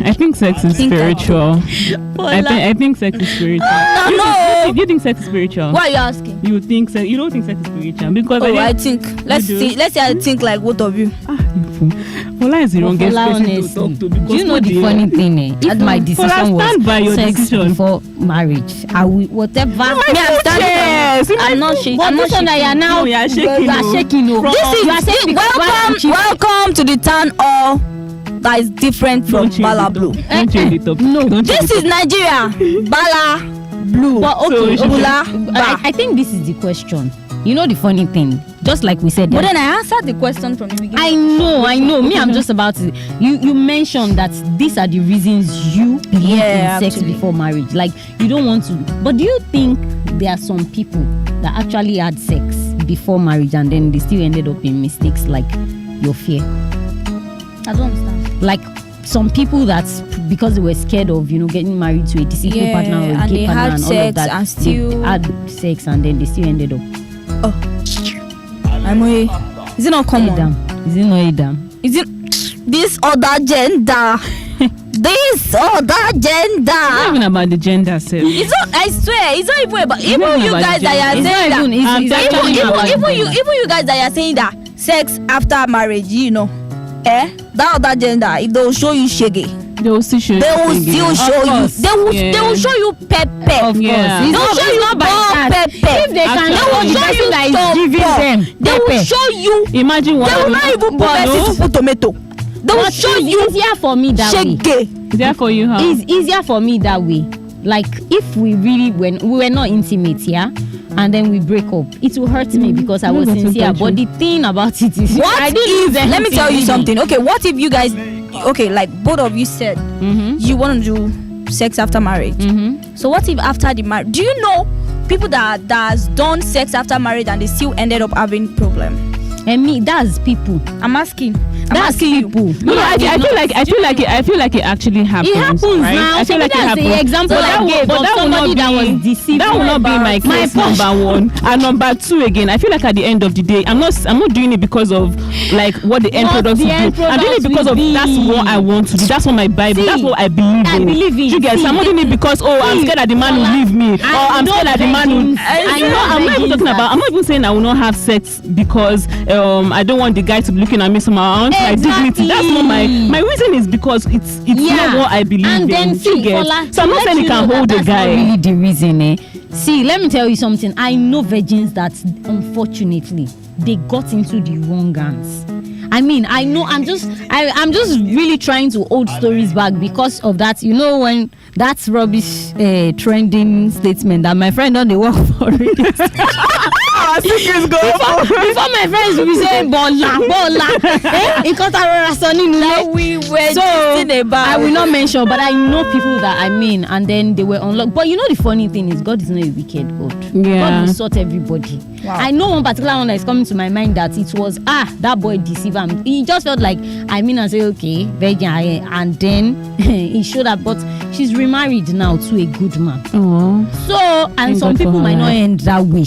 I think sex is spiritual. I think sex is spiritual. No. You think sex is spiritual? Why are you asking? You don't think sex is spiritual because I think. Let's say I think like both of you. Fola is the wrongest person to talk to. Do you know the funny thing? If my decision was sex before marriage, I will whatever. I'm standing. I'm not shaking. But this one that you are now, you are shaking. Welcome to the town hall that is different from Bala Blue. Don't change the topic. No, this is Nigeria. Bala Blue. But okay, I think this is the question. You know the funny thing, just like we said. But then I answered the question from the beginning. I know. Me, I'm just about to. You mentioned that these are the reasons you believe in sex before marriage. Like you don't want to. But do you think there are some people that actually had sex before marriage and then they still ended up in mistakes like your fear? I don't understand. Like some people that because they were scared of getting married to a deceitful partner or a gay partner and all of that, and still had sex and then they still ended up. Is it not common? Is it not Adam? Is it this other gender? This other gender. It's not even about the gender self. It's not. I swear, it's not even about. Even you guys that are saying that. Even you guys that are saying that sex after marriage, that other gender, if they will show you shaggy. They will still show you. They will show you pepper. Of course. They will show you pepper. If they can, they will show you that is giving them. They will show you. Imagine what. They will not even put tomato. They will show you. It's easier for me that way. Easier for you, how? It's easier for me that way. Like if we really we were not intimate, and then we break up, it will hurt me because I was sincere. But the thing about it is, let me tell you something. Okay, what if you guys, like both of you said you want to do sex after marriage. So what if after the marriage, do you know people that has done sex after marriage and they still ended up having problem. And me, that's people. I'm asking people. No, I feel like it actually happens. It happens right? now. I feel like it happens. The example I gave of somebody that was deceived. That will not be my case. Number one, and number two again. I feel like at the end of the day, I'm not doing it because of like what the end product will do. I'm doing it because of that's what I want to do. That's what my Bible. That's what I believe in. You guys, I'm not doing it because I'm scared that the man will leave me, or I'm scared that the man will. I'm not even talking about. I'm not even saying I will not have sex because I don't want the guy to be looking at me somehow. I want my dignity. That's not my reason is because it's not what I believe and in. Then see, so I'm not saying he can hold the guy. That's not really the reason, eh? See, let me tell you something. I know virgins that unfortunately they got into the wrong hands. I mean, I know. I'm just really trying to hold stories back because of that. You know, when that's rubbish trending statement that my friend on the work for radio station. Before my friends will be saying bola. We were so about. I will not mention, but I know people that I mean, and then they were unlocked. But you know the funny thing is, God is not a wicked God. Yeah. God will sort everybody. Wow. I know one particular one that is coming to my mind that it was that boy deceive him. He just felt like I say okay, virgin, and then he showed up, but she's remarried now to a good man. Aww. So and some people might not end that way,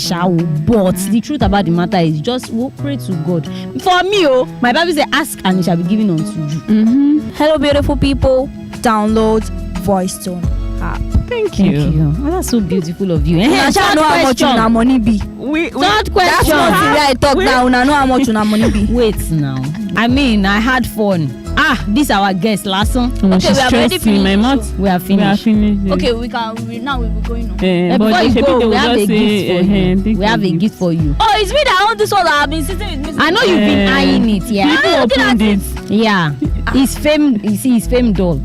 but the truth about the matter is just pray to God. For me, my Bible says, ask and it shall be given unto you. Mm-hmm. Hello, beautiful people. Download Voicetome app. Thank you. Oh, that's so beautiful of you. I know how much una money be. Third question. That's not the way I talk now. Una know how much una money be. Wait now. I mean, I had fun. This our guest, Lasso. Okay, we have already finished. My mouth. We are finished. Okay, we now we will going on. Before you go, we have a gift for you. We have a gift for you. Oh, it's me that own this one that I've been sitting with me. I know you've been eyeing it, yeah. People opened it. Yeah. It's fame. You see, it's fame doll.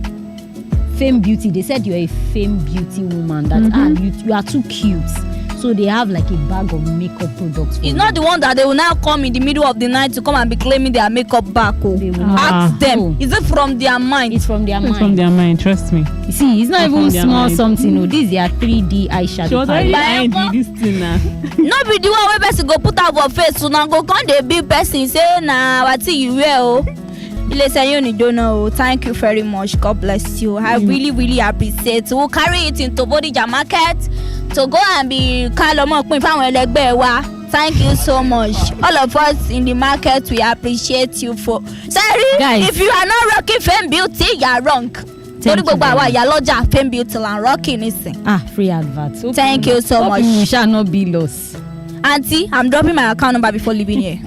Fame beauty. They said you're a fame beauty woman. That you are too cute. So they have like a bag of makeup products. It's not the one that they will now come in the middle of the night to come and be claiming their makeup back. Ask them. Is it from their mind? It's from their mind. It's from their mind. Trust me. You see, it's not even small mind. Something. No, this is their 3D eyeshadow. This thing now. No be the one where person go put out for face. So now go come the big person say what you wear. Thank you very much. God bless you. I really appreciate. We'll carry it into Bodija market to go and be thank you so much. All of us in the market, we appreciate you for. Sorry, guys, if you are not rocking Fame Beauty, you are wrong. Fame Beauty and rocking is free adverts. Okay. Thank you so much. You shall not be lost. Auntie, I'm dropping my account number before leaving here.